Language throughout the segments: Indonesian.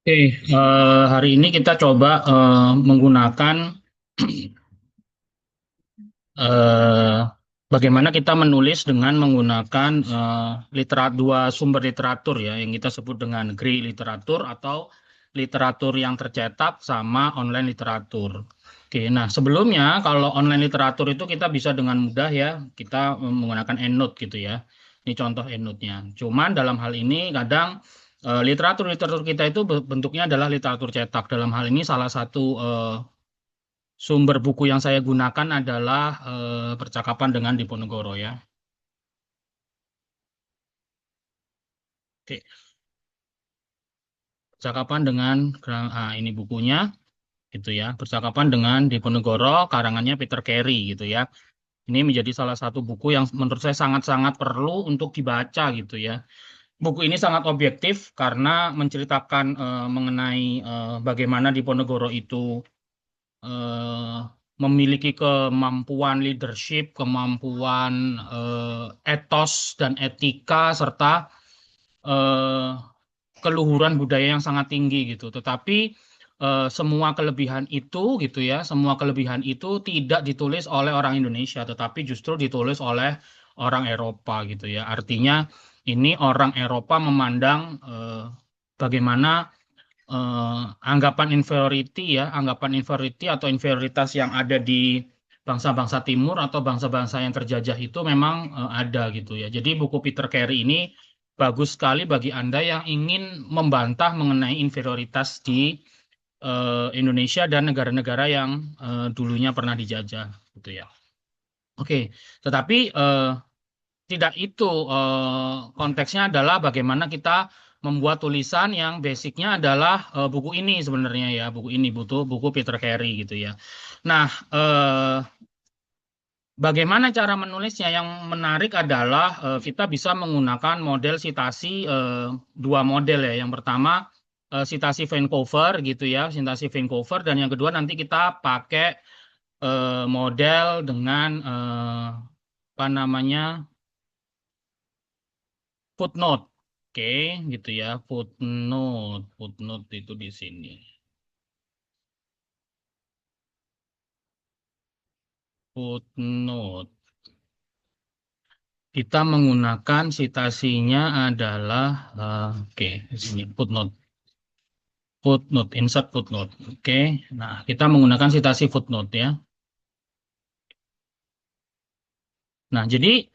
Oke, hari ini kita coba menggunakan eh, bagaimana kita menulis dengan menggunakan dua sumber literatur ya, yang kita sebut dengan grey literatur atau literatur yang tercetak sama online literatur. Oke, nah sebelumnya kalau online literatur itu kita bisa dengan mudah ya, kita menggunakan EndNote gitu ya. Ini contoh EndNote-nya. Cuman dalam hal ini kadang literatur-literatur kita itu bentuknya adalah literatur cetak. Dalam hal ini salah satu sumber buku yang saya gunakan adalah Percakapan dengan Diponegoro ya. Oke, Percakapan dengan ini bukunya gitu ya. Percakapan dengan Diponegoro karangannya Peter Carey gitu ya. Ini menjadi salah satu buku yang menurut saya sangat-sangat perlu untuk dibaca gitu ya. Buku ini sangat objektif karena menceritakan mengenai bagaimana Diponegoro itu eh, memiliki kemampuan leadership, kemampuan etos dan etika serta eh, keluhuran budaya yang sangat tinggi gitu. Tetapi semua kelebihan itu gitu ya, semua kelebihan itu tidak ditulis oleh orang Indonesia, tetapi justru ditulis oleh orang Eropa gitu ya. Artinya ini orang Eropa memandang bagaimana anggapan inferiority ya, anggapan inferiority atau inferioritas yang ada di bangsa-bangsa timur atau bangsa-bangsa yang terjajah itu memang ada gitu ya. Jadi buku Peter Carey ini bagus sekali bagi Anda yang ingin membantah mengenai inferioritas di Indonesia dan negara-negara yang dulunya pernah dijajah gitu ya. Oke, tetapi tidak itu konteksnya adalah bagaimana kita membuat tulisan yang basicnya adalah buku ini sebenarnya ya, buku ini butuh buku Peter Carey gitu ya. Nah, bagaimana cara menulisnya? Yang menarik adalah kita bisa menggunakan model sitasi dua model ya. Yang pertama sitasi Vancouver gitu ya, sitasi Vancouver, dan yang kedua nanti kita pakai model dengan apa namanya footnote. Oke, gitu ya, footnote. Footnote itu di sini. Footnote. Kita menggunakan citasinya adalah oke, di sini footnote. Footnote, insert footnote. Oke. Nah, kita menggunakan citasi footnote ya. Nah, jadi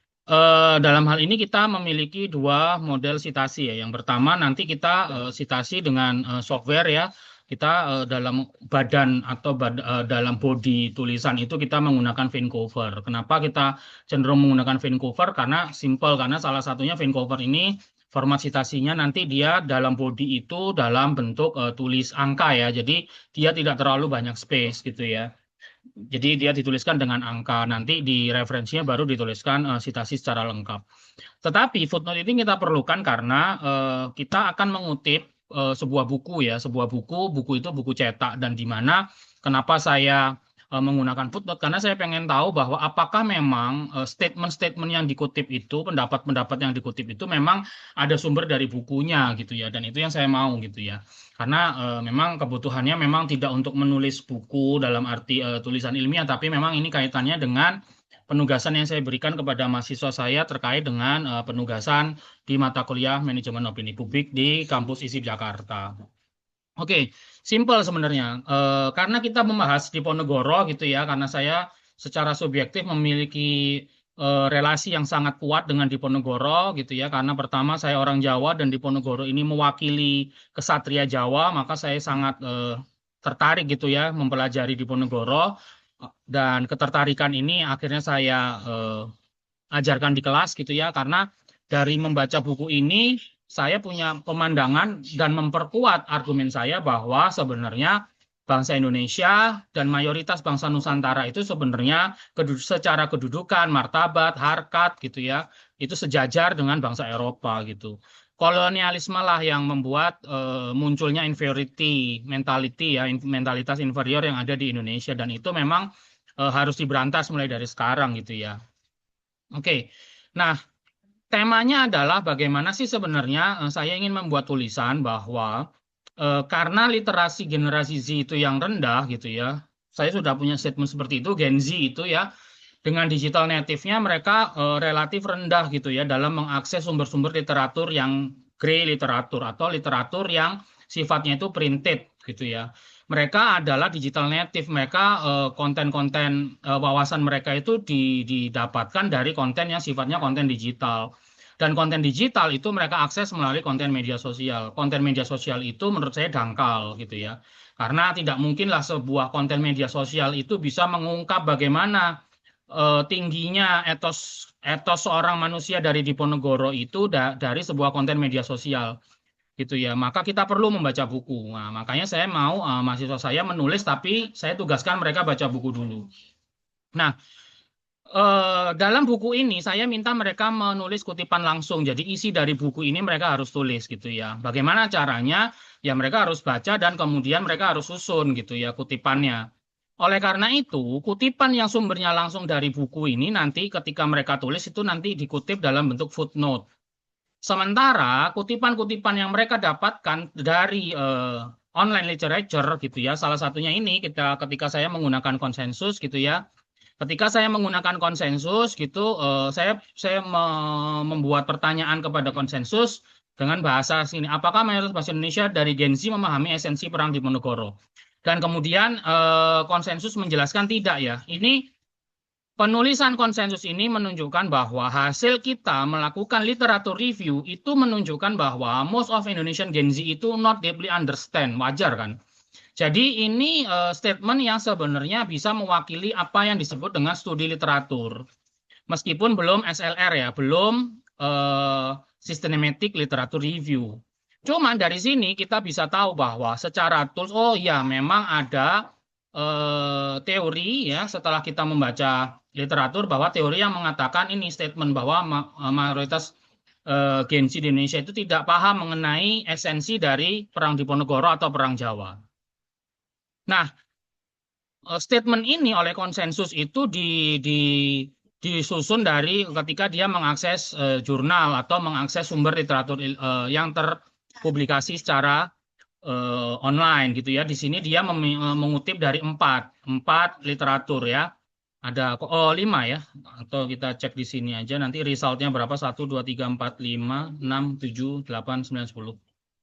dalam hal ini kita memiliki dua model citasi ya. Yang pertama nanti kita citasi dengan software ya. Kita dalam badan atau dalam body tulisan itu kita menggunakan Vancouver. Kenapa kita cenderung menggunakan Vancouver? Karena simple, karena salah satunya Vancouver ini format citasinya nanti dia dalam body itu dalam bentuk tulis angka ya. Jadi dia tidak terlalu banyak space gitu ya. Jadi dia dituliskan dengan angka, nanti di referensinya baru dituliskan sitasi secara lengkap. Tetapi footnote ini kita perlukan karena kita akan mengutip sebuah buku ya, sebuah buku itu buku cetak, dan di mana kenapa saya menggunakan footnote, karena saya pengen tahu bahwa apakah memang statement-statement yang dikutip itu, pendapat-pendapat yang dikutip itu memang ada sumber dari bukunya gitu ya, dan itu yang saya mau gitu ya. Karena memang kebutuhannya memang tidak untuk menulis buku dalam arti tulisan ilmiah, tapi memang ini kaitannya dengan penugasan yang saya berikan kepada mahasiswa saya terkait dengan penugasan di mata kuliah Manajemen Opini Publik di kampus ISIP Jakarta. Oke, simple sebenarnya. Karena kita membahas Diponegoro gitu ya, karena saya secara subjektif memiliki relasi yang sangat kuat dengan Diponegoro gitu ya, karena pertama saya orang Jawa dan Diponegoro ini mewakili kesatria Jawa, maka saya sangat tertarik gitu ya mempelajari Diponegoro, dan ketertarikan ini akhirnya saya ajarkan di kelas gitu ya, karena dari membaca buku ini saya punya pemandangan dan memperkuat argumen saya bahwa sebenarnya bangsa Indonesia dan mayoritas bangsa Nusantara itu sebenarnya secara kedudukan, martabat, harkat gitu ya, itu sejajar dengan bangsa Eropa gitu. Kolonialisme lah yang membuat munculnya inferiority mentality ya, mentalitas inferior yang ada di Indonesia, dan itu memang harus diberantas mulai dari sekarang gitu ya. Oke, nah temanya adalah bagaimana sih sebenarnya saya ingin membuat tulisan bahwa karena literasi generasi Z itu yang rendah gitu ya. Saya sudah punya statement seperti itu, Gen Z itu ya, dengan digital native-nya mereka relatif rendah gitu ya dalam mengakses sumber-sumber literatur yang grey literatur atau literatur yang sifatnya itu printed gitu ya. Mereka adalah digital native, mereka konten-konten wawasan mereka itu didapatkan dari konten yang sifatnya konten digital. Dan konten digital itu mereka akses melalui konten media sosial. Konten media sosial itu menurut saya dangkal gitu ya. Karena tidak mungkinlah sebuah konten media sosial itu bisa mengungkap bagaimana tingginya etos etos seorang manusia dari Diponegoro itu dari sebuah konten media sosial gitu ya. Maka kita perlu membaca buku. Nah, makanya saya mau mahasiswa saya menulis tapi saya tugaskan mereka baca buku dulu. Nah, dalam buku ini saya minta mereka menulis kutipan langsung. Jadi isi dari buku ini mereka harus tulis gitu ya. Bagaimana caranya? Ya mereka harus baca dan kemudian mereka harus susun gitu ya kutipannya. Oleh karena itu, kutipan yang sumbernya langsung dari buku ini nanti ketika mereka tulis itu nanti dikutip dalam bentuk footnote. Sementara kutipan-kutipan yang mereka dapatkan dari online literature gitu ya, salah satunya ini ketika saya menggunakan konsensus gitu ya. Ketika saya menggunakan konsensus gitu, saya membuat pertanyaan kepada konsensus dengan bahasa sini. Apakah mayoritas bahasa Indonesia dari Gen Z memahami esensi perang di Diponegoro? Dan kemudian konsensus menjelaskan tidak ya. Ini penulisan konsensus ini menunjukkan bahwa hasil kita melakukan literatur review itu menunjukkan bahwa most of Indonesian Gen Z itu not deeply understand. Wajar kan? Jadi ini statement yang sebenarnya bisa mewakili apa yang disebut dengan studi literatur. Meskipun belum SLR ya, belum systematic literature review. Cuman dari sini kita bisa tahu bahwa secara tools, oh ya memang ada teori ya setelah kita membaca literatur bahwa teori yang mengatakan ini statement bahwa mayoritas Gen Z di Indonesia itu tidak paham mengenai esensi dari Perang Diponegoro atau Perang Jawa. Nah, statement ini oleh konsensus itu disusun dari ketika dia mengakses jurnal atau mengakses sumber literatur yang terpublikasi secara online gitu ya. Di sini dia mengutip dari empat literatur ya. Ada lima ya. Atau kita cek di sini aja nanti resultnya berapa? 1, 2, 3, 4, 5, 6, 7, 8, 9, 10,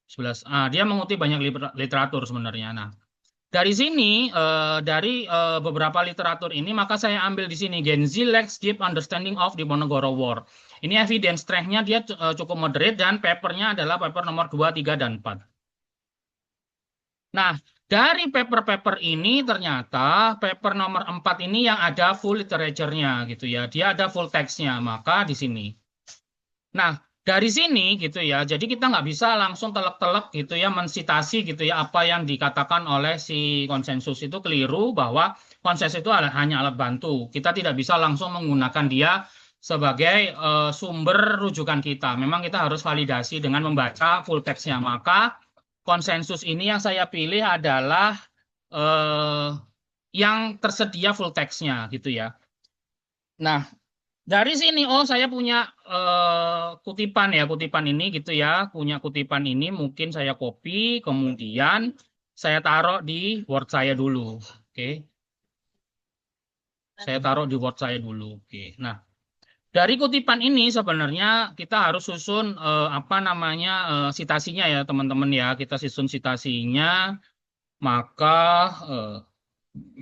11. Dia mengutip banyak literatur sebenarnya. Nah, dari sini, dari beberapa literatur ini, maka saya ambil di sini Gen Z lacks deep understanding of Diponegoro War. Ini evidence strength-nya dia cukup moderate dan papernya adalah paper nomor 2, 3, dan 4. Nah, dari paper-paper ini ternyata paper nomor 4 ini yang ada full literature-nya gitu ya. Dia ada full text-nya, maka di sini. Nah, dari sini gitu ya, jadi kita nggak bisa langsung telek-telek gitu ya, mensitasi gitu ya, apa yang dikatakan oleh si konsensus itu keliru bahwa konsensus itu hanya alat bantu. Kita tidak bisa langsung menggunakan dia sebagai sumber rujukan kita. Memang kita harus validasi dengan membaca full text-nya. Maka konsensus ini yang saya pilih adalah eh, yang tersedia full text-nya gitu ya. Nah, dari sini, oh saya punya kutipan ya, kutipan ini gitu ya, punya kutipan ini mungkin saya copy, kemudian saya taruh di Word saya dulu, oke? Saya taruh di Word saya dulu, oke? Nah, dari kutipan ini sebenarnya kita harus susun apa namanya sitasinya ya teman-teman ya, kita susun sitasinya, maka eh,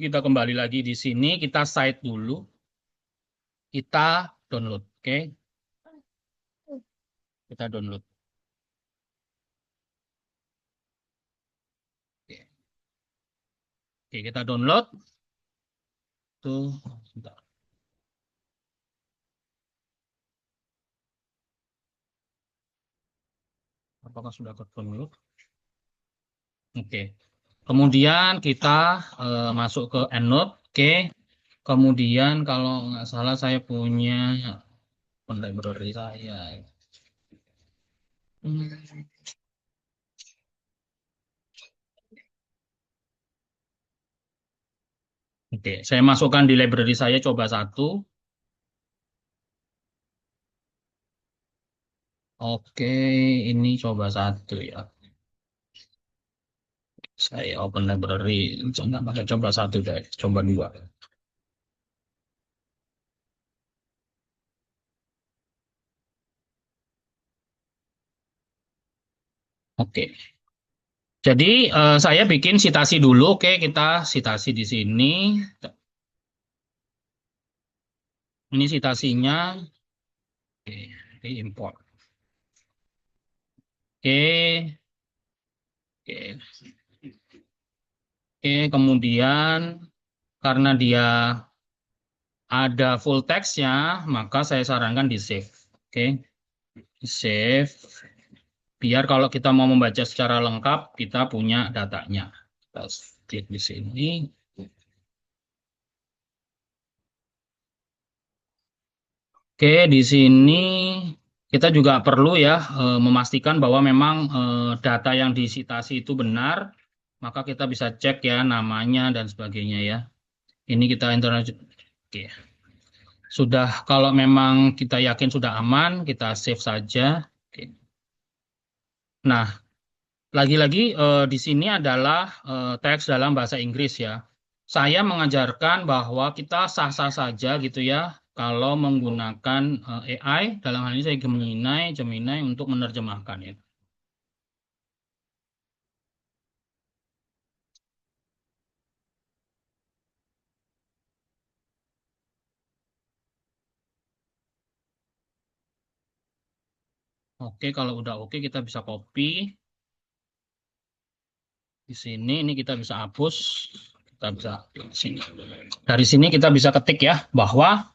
kita kembali lagi di sini, kita cite dulu, kita download, oke? Kita download. Oke. Oke, kita download. Tuh, sebentar. Apakah sudah ke download? Oke. Kemudian kita masuk ke EndNote. Oke. Kemudian kalau nggak salah saya punya library saya. Hmm. Oke, saya masukkan di library saya coba satu. Oke, ini coba satu ya. Saya open library, nggak pakai coba satu deh, coba dua. Oke. Jadi saya bikin sitasi dulu. Oke, kita sitasi di sini. Ini sitasinya. Oke, di import. Oke, oke, oke. Kemudian karena dia ada full text-nya, maka saya sarankan di save. Oke, di save. Biar kalau kita mau membaca secara lengkap, kita punya datanya. Kita klik di sini. Oke, di sini kita juga perlu ya memastikan bahwa memang data yang disitasi itu benar, maka kita bisa cek ya namanya dan sebagainya ya. Ini kita enter aja. Oke, sudah kalau memang kita yakin sudah aman, kita save saja. Oke. Nah, lagi-lagi di sini adalah teks dalam bahasa Inggris ya. Saya mengajarkan bahwa kita sah-sah saja gitu ya kalau menggunakan AI, dalam hal ini saya Gemini untuk menerjemahkan ya. Oke, kalau udah oke kita bisa copy di sini, ini kita bisa hapus, kita bisa di sini. Dari sini kita bisa ketik ya bahwa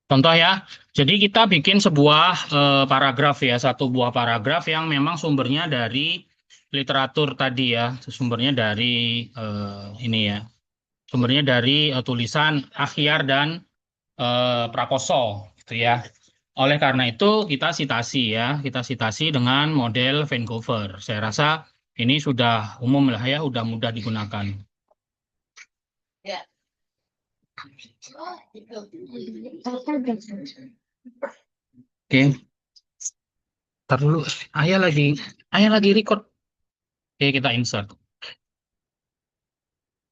Contoh ya, jadi kita bikin sebuah paragraf ya, satu buah paragraf yang memang sumbernya dari literatur tadi ya, sumbernya dari ini ya, sumbernya dari tulisan Akhyar dan Prakoso gitu ya. Oleh karena itu kita sitasi ya, kita sitasi dengan model Vancouver. Saya rasa ini sudah umum lah ya, sudah mudah digunakan. Oke, ntar dulu. Ayah lagi, ayah lagi record. Oke, kita insert.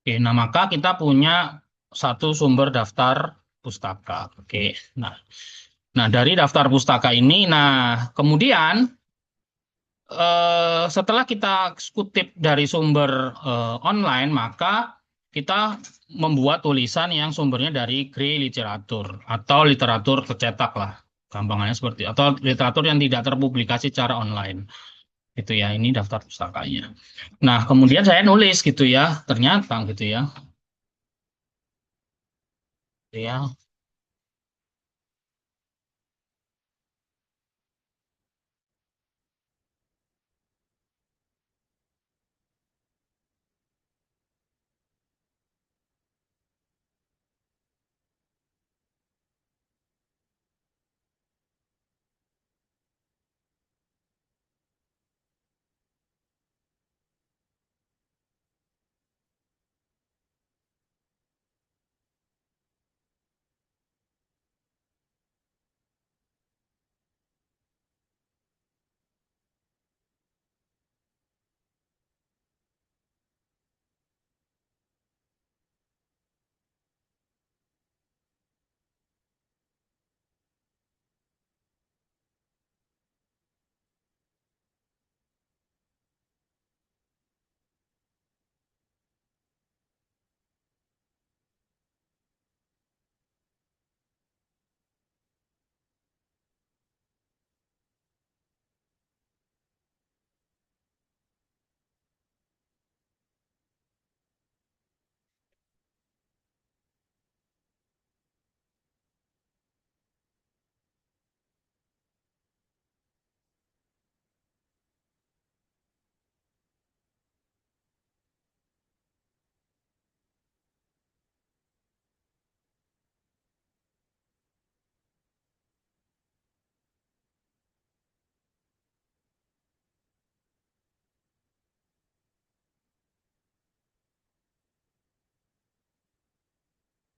Oke, nah maka kita punya satu sumber daftar pustaka. Oke, nah, nah dari daftar pustaka ini, nah kemudian setelah kita kutip dari sumber online, maka kita membuat tulisan yang sumbernya dari Grey Literatur atau literatur tercetak lah, gampangannya seperti atau literatur yang tidak terpublikasi secara online. Itu ya, ini daftar pustakanya. Nah, kemudian saya nulis gitu ya, ternyata gitu ya. Gitu ya.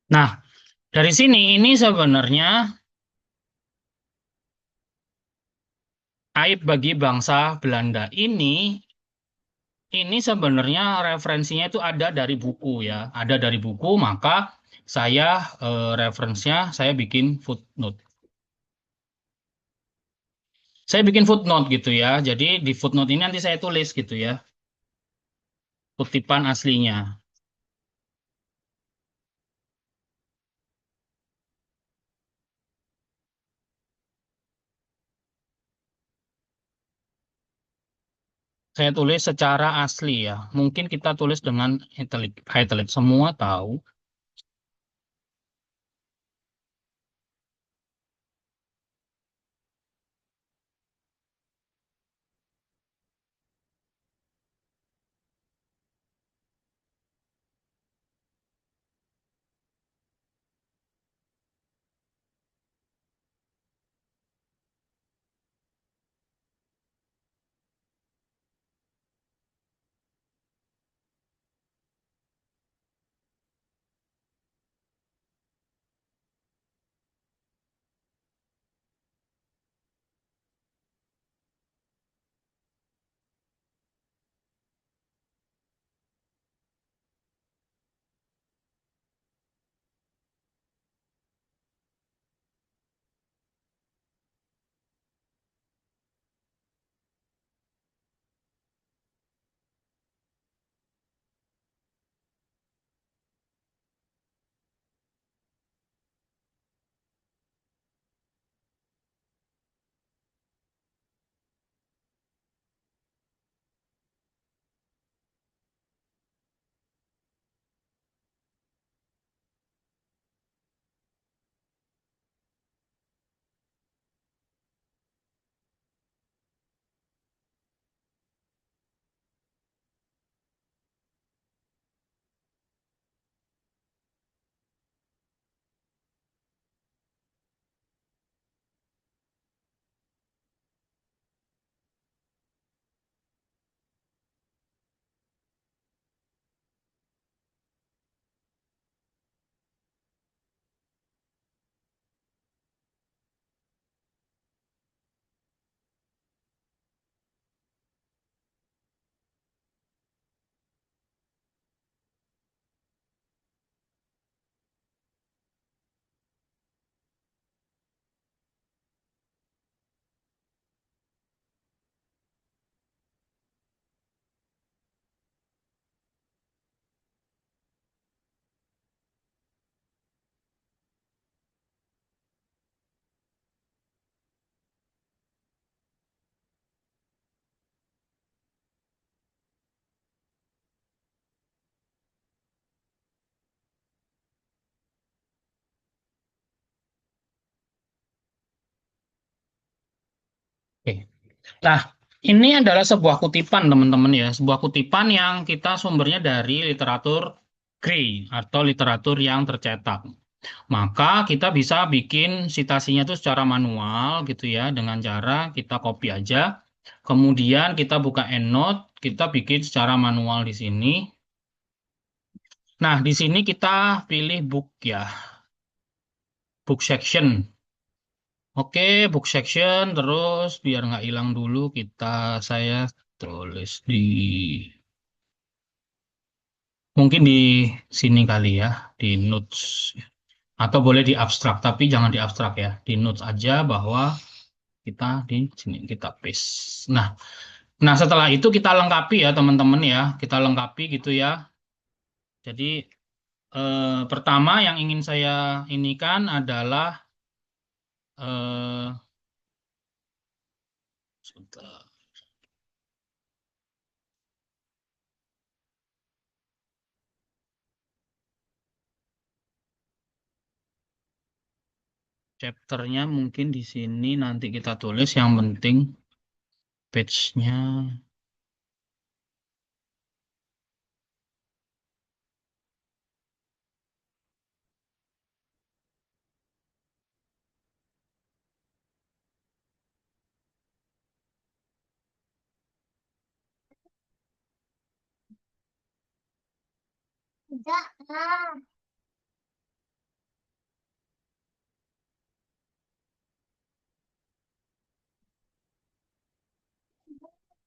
Nah, dari sini ini sebenarnya aib bagi bangsa Belanda ini sebenarnya referensinya itu ada dari buku ya, ada dari buku, maka saya referensinya saya bikin footnote. Saya bikin footnote gitu ya. Jadi di footnote ini nanti saya tulis gitu ya, kutipan aslinya. Saya tulis secara asli ya. Mungkin kita tulis dengan italic, italic. Semua tahu. Nah, ini adalah sebuah kutipan, teman-teman ya. Sebuah kutipan yang kita sumbernya dari literatur Gray atau literatur yang tercetak. Maka kita bisa bikin citasinya itu secara manual gitu ya, dengan cara kita copy aja. Kemudian kita buka EndNote, kita bikin secara manual di sini. Nah, di sini kita pilih book ya, book section. Oke, book section, terus biar nggak hilang dulu saya tulis mungkin di sini kali ya, di notes. Atau boleh di abstrak, tapi jangan di abstrak ya. Di notes aja bahwa kita di sini, kita paste. Nah, setelah itu kita lengkapi ya teman-teman ya. Kita lengkapi gitu ya. Jadi pertama yang ingin saya inikan adalah eh, sebentar. Chapternya mungkin di sini nanti kita tulis. Yang penting page-nya.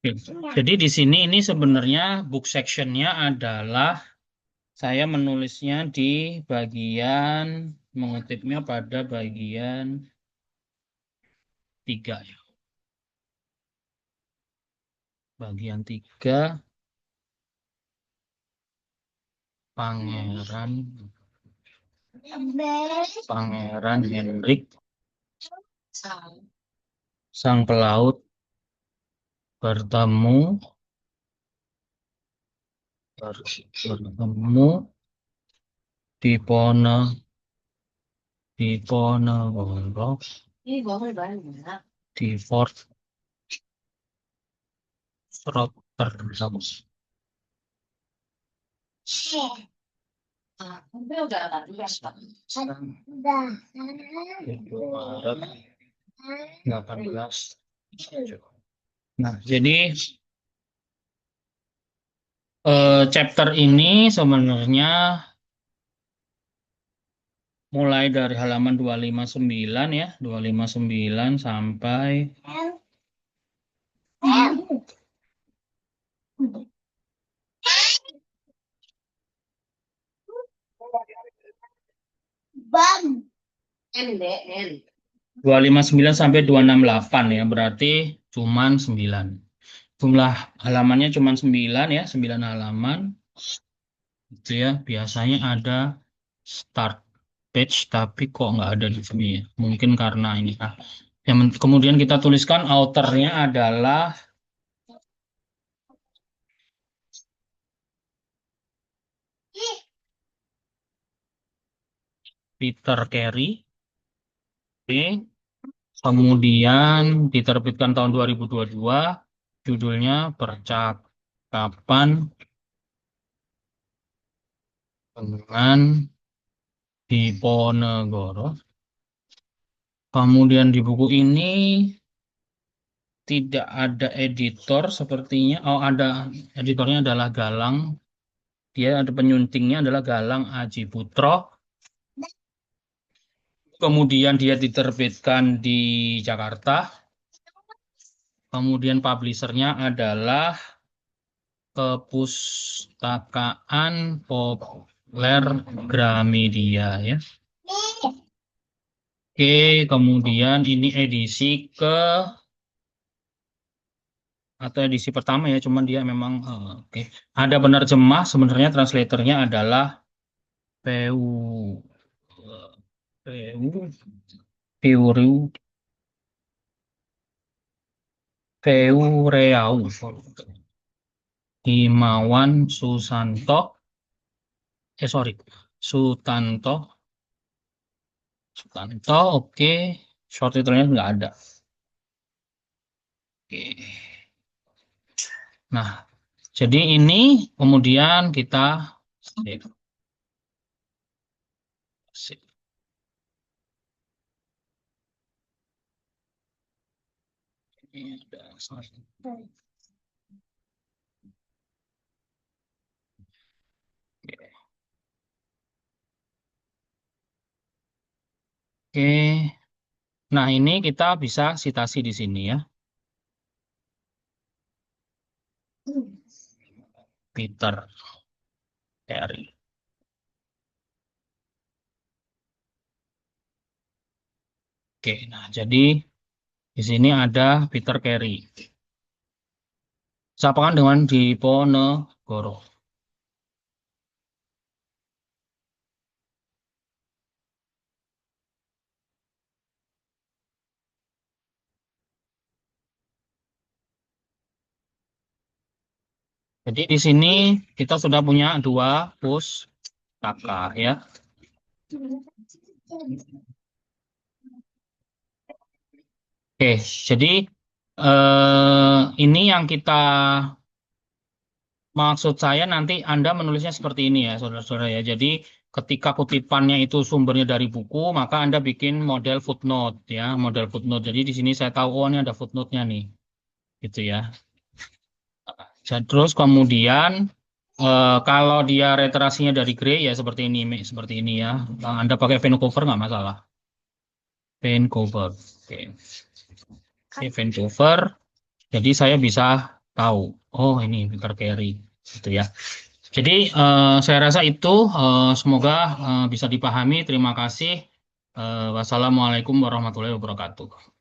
Oke. Jadi di sini ini sebenarnya book section-nya adalah saya menulisnya di bagian, mengutipnya pada bagian 3 ya. Bagian 3, Pangeran Pangeran Henrik, sang pelaut, bertemu bertemu di Ponegoro, di Fort Rotterdam itu Maret 18. Nah, jadi chapter ini sebenarnya mulai dari halaman 259 ya, 259 sampai Bam. 259 sampai 268 ya, berarti cuman 9. Jumlah halamannya cuman 9 ya, 9 halaman. Itu ya, biasanya ada start page, tapi kok nggak ada di sini ya. Mungkin karena ini. Kemudian kita tuliskan authornya adalah Peter Carey. Oke. Kemudian diterbitkan tahun 2022, judulnya Percakapan dengan Diponegoro. Kemudian di buku ini tidak ada editor sepertinya. Oh, ada editornya adalah Galang. Dia ada penyuntingnya adalah Galang Aji Putro. Kemudian dia diterbitkan di Jakarta. Kemudian publishernya adalah Kepustakaan Populer Gramedia ya. Oke, kemudian ini edisi atau edisi pertama ya, cuman dia memang oke. Ada penerjemah, sebenarnya translatornya adalah PU PU Piuru Peureau Himawan Susanto, sorry, Sutanto, Sutanto, oke. Short titelnya nggak ada. Oke. Nah, jadi ini kemudian kita save. Save. Ini udah selesai. Oke. Nah, ini kita bisa citasi di sini ya. Peter Carey. Oke, nah jadi di sini ada Peter Carey. Siapaan dengan Diponegoro. Jadi di sini kita sudah punya dua pustaka ya. Oke, jadi ini yang kita maksud saya nanti Anda menulisnya seperti ini ya, saudara-saudara ya. Jadi ketika kutipannya itu sumbernya dari buku, maka Anda bikin model footnote ya, model footnote. Jadi di sini saya tahu oh ini ada footnote-nya nih, gitu ya. Terus kemudian kalau dia reiterasinya dari Gray ya seperti ini ya. Anda pakai Vancouver nggak masalah. Vancouver, oke. Oke, Vancouver. Jadi saya bisa tahu, oh ini Peter Carey, gitu ya. Jadi saya rasa itu semoga bisa dipahami. Terima kasih. Wassalamualaikum warahmatullahi wabarakatuh.